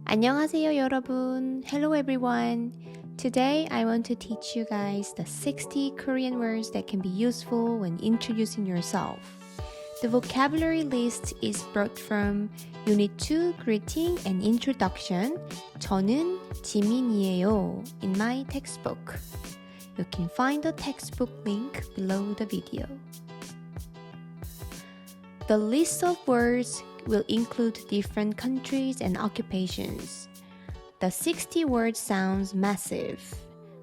안녕하세요, 여러분. Hello, everyone. Today, I want to teach you guys the 60 Korean words that can be useful when introducing yourself. The vocabulary list is brought from Unit 2 Greeting and Introduction. 저는 지민이에요 in my textbook. You can find the textbook link below the video. The list of words will include different countries and occupations. The 60 words sounds massive,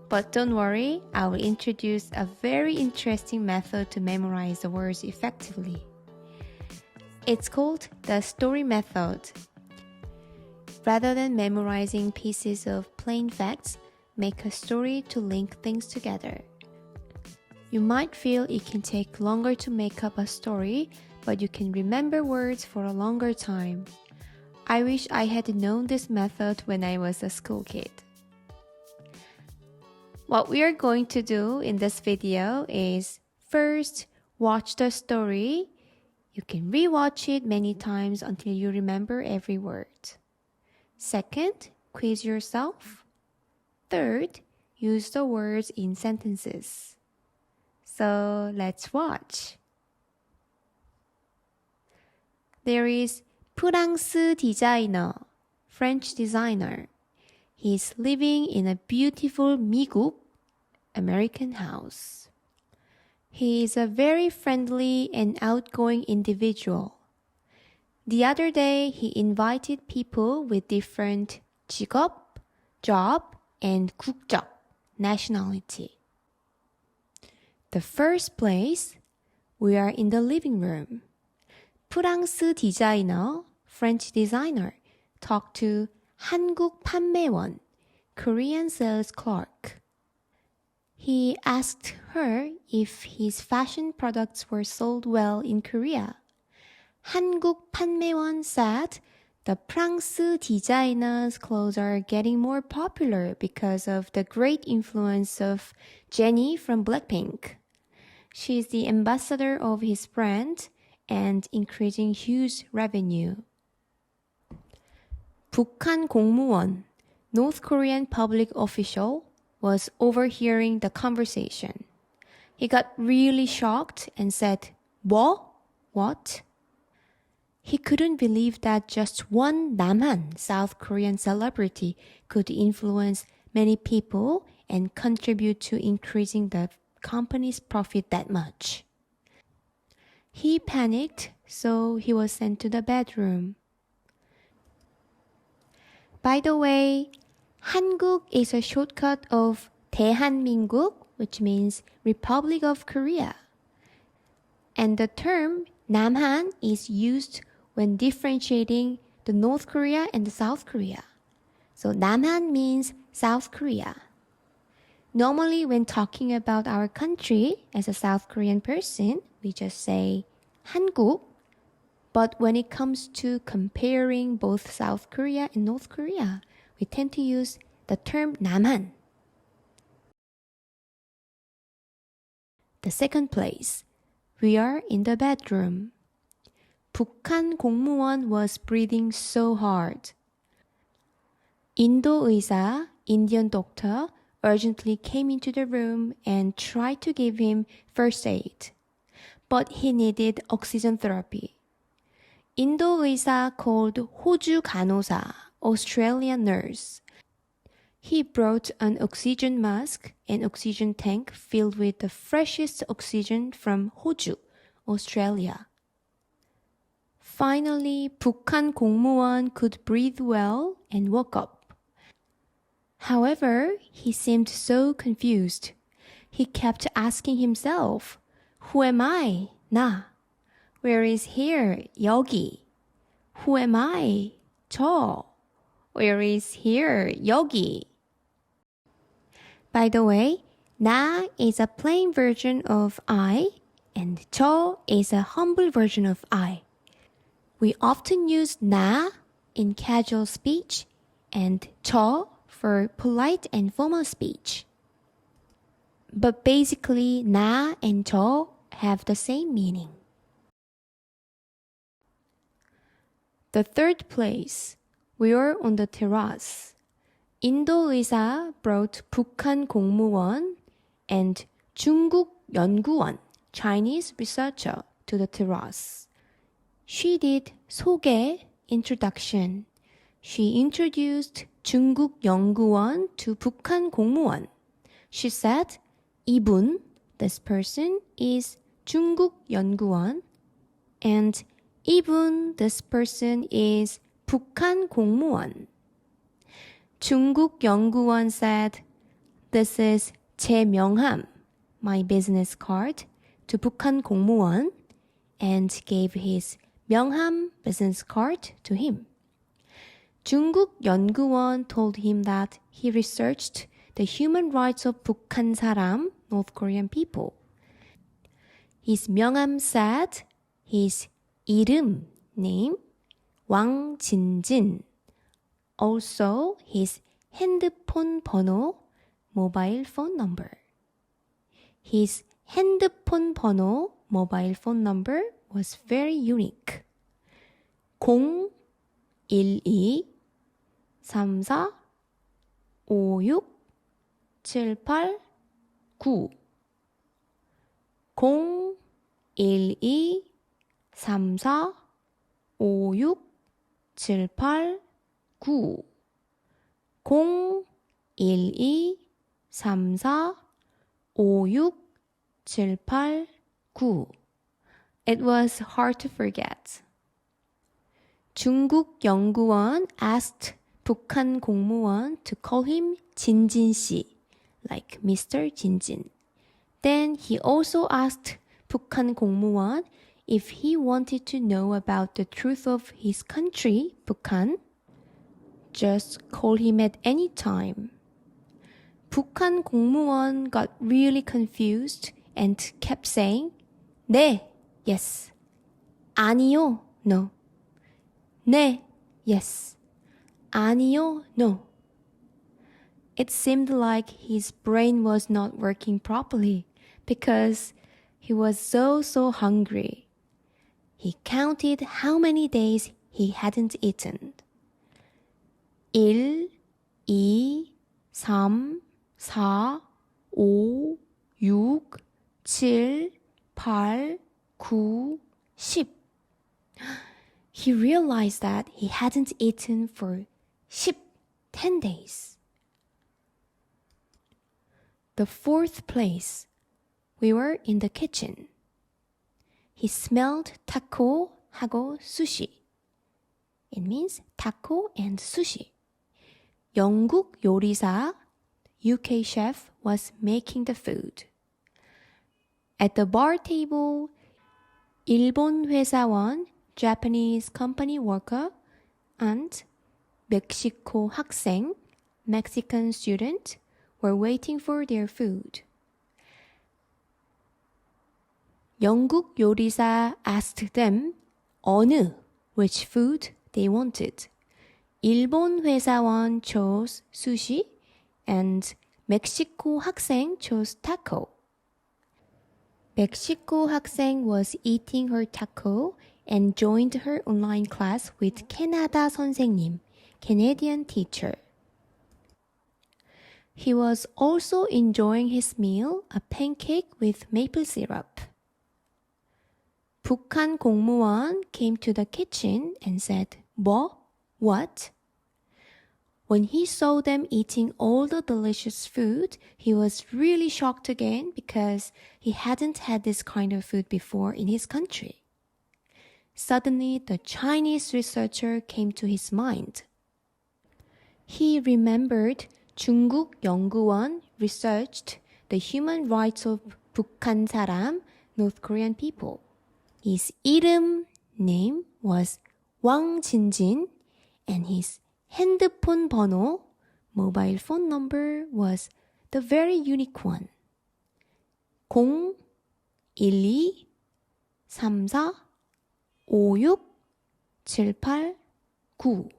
but don't worry, I will introduce a very interesting method to memorize the words effectively. It's called the story method. Rather than memorizing pieces of plain facts, make a story to link things together. You might feel it can take longer to make up a story, but you can remember words for a longer time. I wish I had known this method when I was a school kid. What we are going to do in this video is first, watch the story. You can rewatch it many times until you remember every word. Second, quiz yourself. Third, use the words in sentences. So let's watch. There is 프랑스 디자이너, French designer. He's living in a beautiful 미국, American house. He is a very friendly and outgoing individual. The other day, he invited people with different 직업, job, and 국적, nationality. The first place, we are in the living room. 프랑스 디자이너, French designer, talked to 한국 판매원, Korean sales clerk. He asked her if his fashion products were sold well in Korea. 한국 판매원 said the 프랑스 디자이너's clothes are getting more popular because of the great influence of Jennie from Blackpink. She is the ambassador of his brand and increasing huge revenue. 북한 공무원, North Korean public official, was overhearing the conversation. He got really shocked and said, 뭐? What? He couldn't believe that just one 남한, South Korean celebrity, could influence many people and contribute to increasing the company's profit that much. He panicked, so he was sent to the bedroom. By the way, 한국 is a shortcut of 대한민국, which means Republic of Korea. And the term 남한 is used when differentiating the North Korea and the South Korea. So 남한 means South Korea. Normally, when talking about our country as a South Korean person, we just say 한국. But when it comes to comparing both South Korea and North Korea, we tend to use the term 남한. The second place, we are in the bedroom. 북한 공무원 was breathing so hard. 인도 의사, Indian doctor, urgently came into the room and tried to give him first aid. But he needed oxygen therapy. 인도 의사 called 호주 간호사, Australian nurse. He brought an oxygen mask and oxygen tank filled with the freshest oxygen from 호주, Australia. Finally, 북한 공무원 could breathe well and woke up. However, he seemed so confused. He kept asking himself, Who am I? 나. Where is here? 여기. Who am I? 저. Where is here? 여기. By the way, 나 is a plain version of I, and 저 is a humble version of I. We often use 나 in casual speech and 저 for polite and formal speech. But basically, 나 and 저 have the same meaning. The third place, We were on the terrace. 인도 의사 brought 북한 공무원 and 중국 연구원, Chinese researcher, to the terrace. She did 소개, introduction. She introduced 중국 연구원 to 북한 공무원. She said, 이분, this person, is 중국 연구원, and 이분, this person, is 북한 공무원. 중국 연구원 said, this is 제 명함, my business card, to 북한 공무원, and gave his 명함 business card to him. 중국 연구원 told him that he researched the human rights of 북한 사람, North Korean people. His 명함 said his 이름, name, 왕진진. Also his 핸드폰 번호, mobile phone number. His 핸드폰 번호, mobile phone number was very unique. 012 34 56 78 9 012 34 56 78 9 012 34 56 78 9. It was hard to forget. 중국 연구원 asked 북한 공무원 to call him 진진 씨, like Mr. 진진. Then he also asked 북한 공무원 if he wanted to know about the truth of his country, 북한. Just call him at any time. 북한 공무원 got really confused and kept saying, 네, yes. 아니요, no. 네, yes. 아니요, no. It seemed like his brain was not working properly because he was so hungry. He counted how many days he hadn't eaten. 1, 2, 3, 4, 5, 6, 7, 8, 9, 10. He realized that he hadn't eaten for 10 days. The fourth place, we were in the kitchen. He smelled taco 하고 sushi. It means taco and sushi. 영국 요리사, UK chef, was making the food. At the bar table, 일본 회사원, Japanese company worker, and 멕시코 학생, Mexican student, were waiting for their food. 영국 요리사 asked them 어느, which food they wanted. 일본 회사원 chose sushi, and 멕시코 학생 chose taco. 멕시코 학생 was eating her taco and joined her online class with 캐나다 선생님, Canadian teacher. He was also enjoying his meal, a pancake with maple syrup. 북한 공무원 came to the kitchen and said, 뭐? What? When he saw them eating all the delicious food, he was really shocked again because he hadn't had this kind of food before in his country. Suddenly, the Chinese researcher came to his mind. He remembered 중국 연구원 researched the human rights of 북한 사람, North Korean people. His 이름, name, was 왕진진, and his 핸드폰 번호, mobile phone number, was the very unique one. 012 34 56 78 9.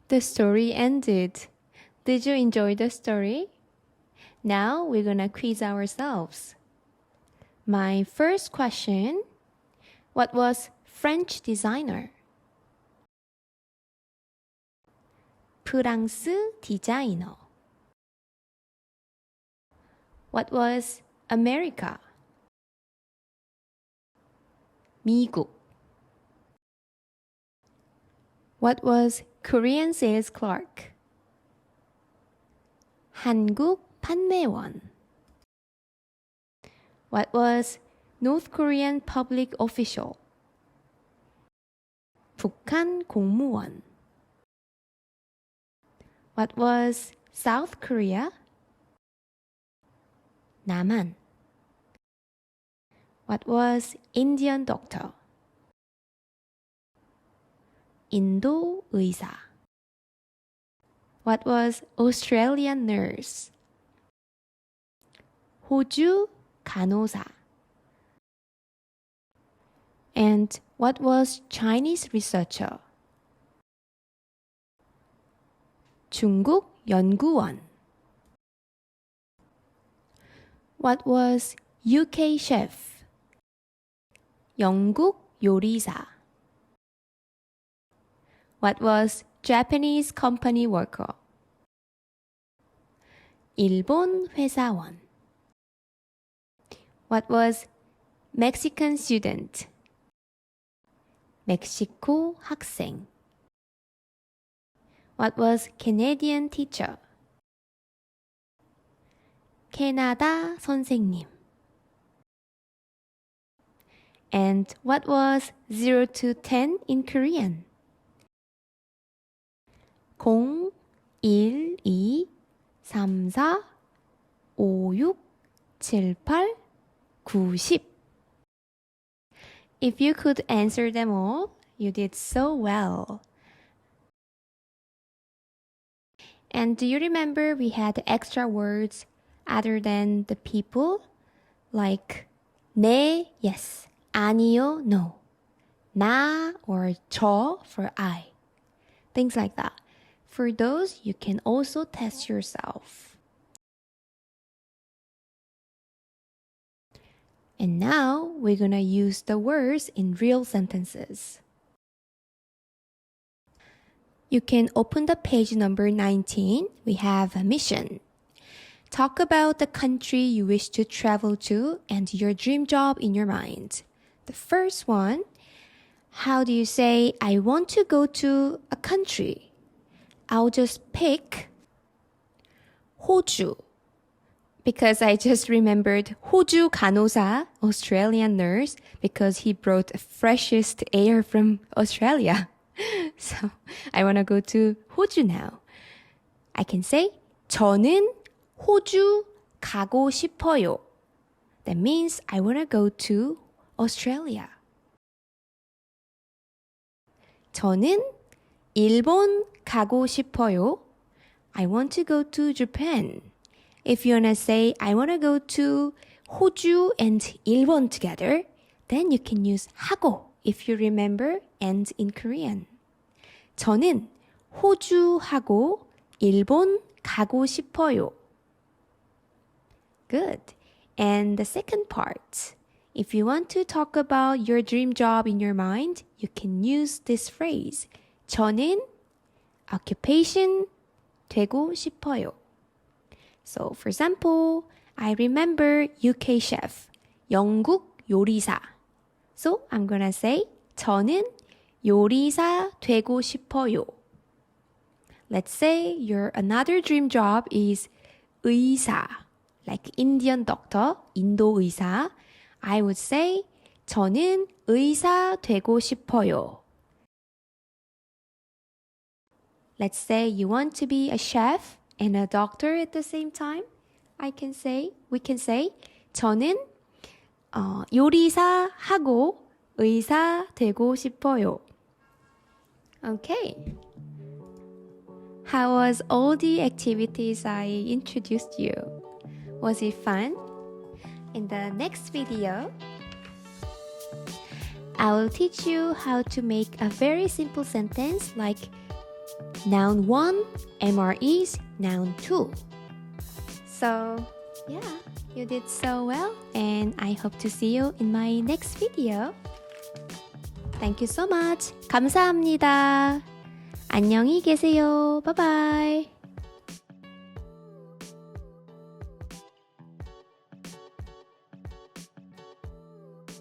The story ended. Did you enjoy the story? Now we're gonna quiz ourselves. My first question, what was French designer? 프랑스 디자이너. What was America? 미국. What was Korean sales clerk? 한국 판매원. What was North Korean public official? 북한 공무원. What was South Korea? 남한. What was Indian doctor? 인도 의사. What was Australian nurse? 호주 간호사. And what was Chinese researcher? 중국 연구원. What was UK chef? 영국 요리사. What was Japanese company worker? 일본 회사원. What was Mexican student? 멕시코 학생. What was Canadian teacher? 캐나다 선생님. And what was 0 to 10 in Korean? 0, 1, 2, 3, 4, 5, 6, 7, 8, 9, 10. If you could answer them all, you did so well. And do you remember we had extra words other than the people? Like 네, yes, 아니요, no, 나 or 저 for I. Things like that. For those, you can also test yourself. And now we're gonna use the words in real sentences. You can open the page number 19. We have a mission. Talk about the country you wish to travel to and your dream job in your mind. The first one, how do you say, I want to go to a country? I'll just pick 호주. Because I just remembered 호주 간호사, Australian nurse, because he brought freshest air from Australia. So I want to go to 호주 now. I can say 저는 호주 가고 싶어요. That means I want to go to Australia. 저는 일본 가고 싶어요. I want to go to Japan. If you want to say, I want to go to 호주 and 일본 together, then you can use 하고 if you remember and in Korean. 저는 호주하고 일본 가고 싶어요. Good. And the second part, if you want to talk about your dream job in your mind, you can use this phrase. 저는 occupation 되고 싶어요. So, for example, I remember UK chef, 영국 요리사. So, I'm gonna say, 저는 요리사 되고 싶어요. Let's say your another dream job is 의사, like Indian doctor, 인도 의사. I would say, 저는 의사 되고 싶어요. Let's say you want to be a chef and a doctor at the same time. We can say, 저는 요리사 하고 의사 되고 싶어요. Okay. How was all the activities I introduced you? Was it fun? In the next video, I will teach you how to make a very simple sentence like Noun 1, MREs, Noun 2. So, yeah, you did so well, and I hope to see you in my next video. Thank you so much. 감사합니다. 안녕히 계세요. Bye bye.